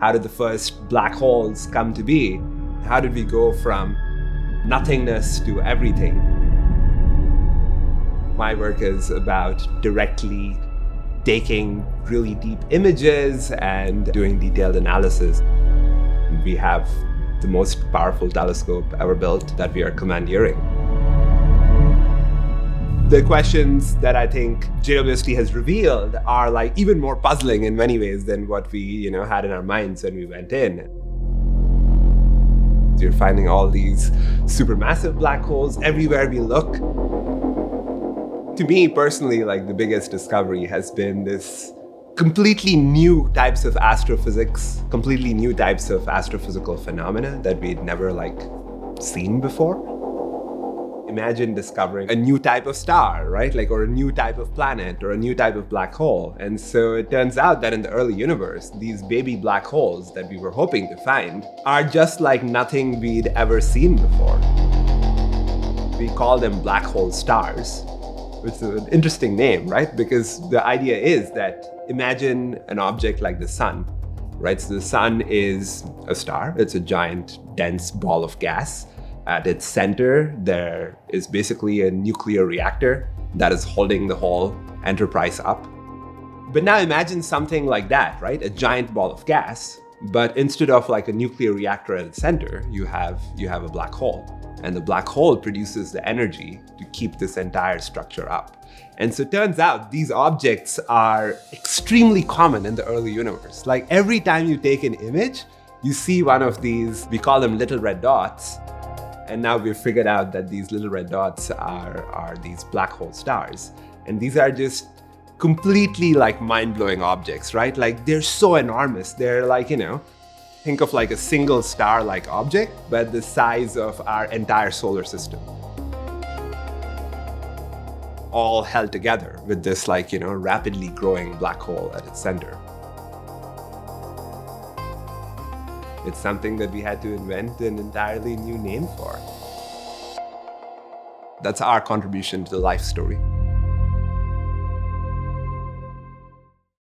How did the first black holes come to be? How did we go from nothingness to everything? My work is about directly taking really deep images and doing detailed analysis. We have the most powerful telescope ever built that we are commandeering. The questions that I think JWST has revealed are like even more puzzling in many ways than what we had in our minds when we went in. You're finding all these supermassive black holes everywhere we look. To me personally, like the biggest discovery has been this completely new types of astrophysics, completely new types of astrophysical phenomena that we'd never seen before. Imagine discovering a new type of star, right? Or a new type of planet or a new type of black hole. And so it turns out that in the early universe, these baby black holes that we were hoping to find are just like nothing we'd ever seen before. We call them black hole stars, which is an interesting name, right? Because the idea is that imagine an object like the sun, right? So the sun is a star. It's a giant, dense ball of gas. At its center, there is basically a nuclear reactor that is holding the whole enterprise up. But now imagine something like that, right? A giant ball of gas, but instead of a nuclear reactor at its center, you have a black hole. And the black hole produces the energy to keep this entire structure up. And so it turns out these objects are extremely common in the early universe. Every time you take an image, you see one of these, we call them little red dots. And now we've figured out that these little red dots are these black hole stars. And these are just completely mind-blowing objects, right? They're so enormous. They're think of a single star-like object, but the size of our entire solar system. All held together with this rapidly growing black hole at its center. It's something that we had to invent an entirely new name for. That's our contribution to the life story.